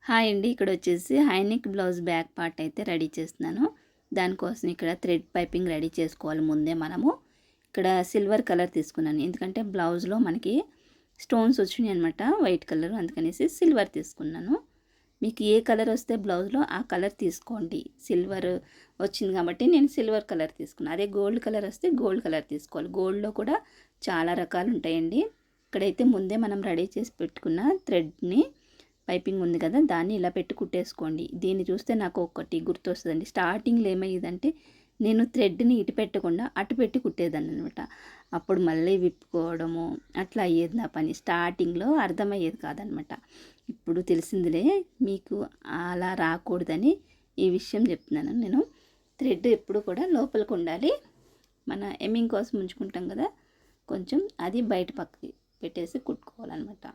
Hi అండి. ఇక్కడ వచ్చేసి high neck blouse back part అయితే రెడీ చేస్తున్నాను. దానికోసం ఇక్కడ థ్రెడ్ పైపింగ్ రెడీ చేసుకోవాలి ముందే మనము. ఇక్కడ సిల్వర్ కలర్ తీసుకున్నాను, ఎందుకంటే బ్లౌజ్లో మనకి స్టోన్స్ వచ్చినాయి అనమాట, వైట్ కలర్, అందుకనేసి సిల్వర్ తీసుకున్నాను. మీకు ఏ కలర్ వస్తే బ్లౌజ్లో ఆ కలర్ తీసుకోండి. సిల్వర్ వచ్చింది కాబట్టి నేను సిల్వర్ కలర్ తీసుకున్నాను. అదే గోల్డ్ కలర్ వస్తే గోల్డ్ కలర్ తీసుకోవాలి. గోల్డ్లో కూడా చాలా రకాలు ఉంటాయండి. ఇక్కడైతే ముందే మనం రెడీ చేసి పెట్టుకున్న థ్రెడ్ని, పైపింగ్ ఉంది కదా, దాన్ని ఇలా పెట్టి కుట్టేసుకోండి. దీన్ని చూస్తే నాకు ఒకటి గుర్తొస్తుందండి. స్టార్టింగ్లో ఏమయ్యేదంటే నేను థ్రెడ్ని ఇటు పెట్టకుండా అటు పెట్టి కుట్టేదాన్ని అనమాట. అప్పుడు మళ్ళీ విప్పుకోవడము అట్లా అయ్యేది నా పని. స్టార్టింగ్లో అర్థమయ్యేది కాదనమాట. ఇప్పుడు తెలిసిందిలే మీకు, అలా రాకూడదని ఈ విషయం చెప్తున్నాను నేను. థ్రెడ్ ఎప్పుడు కూడా లోపలికి ఉండాలి. మన ఎమ్మింగ్ కోసం ఉంచుకుంటాం కదా, కొంచెం అది బయట పక్కకి పెట్టేసి కుట్టుకోవాలన్నమాట.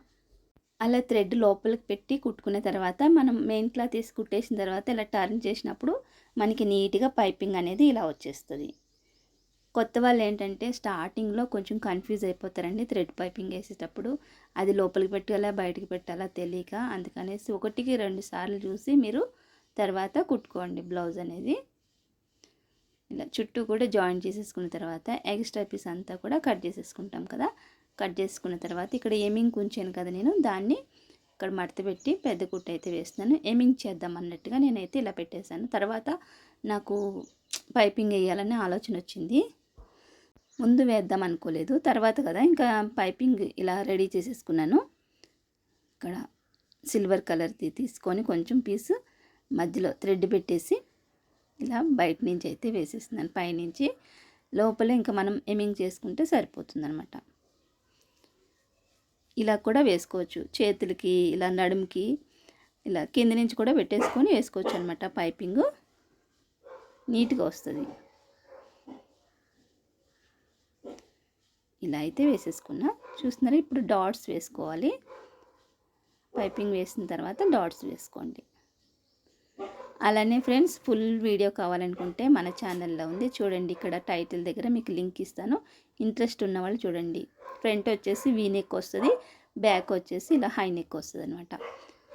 అలా థ్రెడ్ లోపలికి పెట్టి కుట్టుకున్న తర్వాత మనం మెయిన్ క్లాత్ తీసి కుట్టేసిన తర్వాత ఇలా టర్న్ చేసినప్పుడు మనకి నీట్గా పైపింగ్ అనేది ఇలా వచ్చేస్తుంది. కొత్త వాళ్ళు ఏంటంటే స్టార్టింగ్లో కొంచెం కన్ఫ్యూజ్ అయిపోతారండి. థ్రెడ్ పైపింగ్ వేసేటప్పుడు అది లోపలికి పెట్టాలా బయటికి పెట్టాలా తెలియక, అందుకనేసి 1-2 సార్లు చూసి మీరు తర్వాత కుట్టుకోండి బ్లౌజ్ అనేది. ఇలా చుట్టూ కూడా జాయిన్ చేసేసుకున్న తర్వాత ఎక్స్ట్రా పీస్ అంతా కూడా కట్ చేసేసుకుంటాం కదా. కట్ చేసుకున్న తర్వాత ఇక్కడ ఎమింగ్ ఉంచాను కదా నేను, దాన్ని ఇక్కడ మడత పెట్టి పెద్ద కుట్టు అయితే వేస్తున్నాను. ఎమింగ్ చేద్దాం అన్నట్టుగా నేనైతే ఇలా పెట్టేశాను. తర్వాత నాకు పైపింగ్ వేయాలనే ఆలోచన వచ్చింది. ముందు వేద్దాం అనుకోలేదు, తర్వాత కదా ఇంకా పైపింగ్ ఇలా రెడీ చేసేసుకున్నాను. ఇక్కడ సిల్వర్ కలర్ది తీసుకొని కొంచెం పీసు మధ్యలో థ్రెడ్ పెట్టేసి ఇలా బయట నుంచి అయితే వేసేస్తున్నాను. పైనుంచి లోపల ఇంకా మనం ఎమింగ్ చేసుకుంటే సరిపోతుంది అనమాట. ఇలా కూడా వేసుకోవచ్చు, చేతులకి ఇలా నడుముకి ఇలా కింద నుంచి కూడా పెట్టేసుకొని వేసుకోవచ్చు అనమాట. పైపింగ్ నీట్గా వస్తుంది. ఇలా అయితే వేసేసుకున్నా, చూస్తున్నారా. ఇప్పుడు డాట్స్ వేసుకోవాలి. పైపింగ్ వేసిన తర్వాత డాట్స్ వేసుకోండి. అలానే ఫ్రెండ్స్, ఫుల్ వీడియో కావాలనుకుంటే మన ఛానల్లో ఉంది చూడండి. ఇక్కడ టైటిల్ దగ్గర మీకు లింక్ ఇస్తాను. ఇంట్రెస్ట్ ఉన్న వాళ్ళు చూడండి. ఫ్రంట్ వచ్చేసి వీ నెక్ వస్తుంది, బ్యాక్ వచ్చేసి ఇలా హై నెక్ వస్తుంది అనమాట.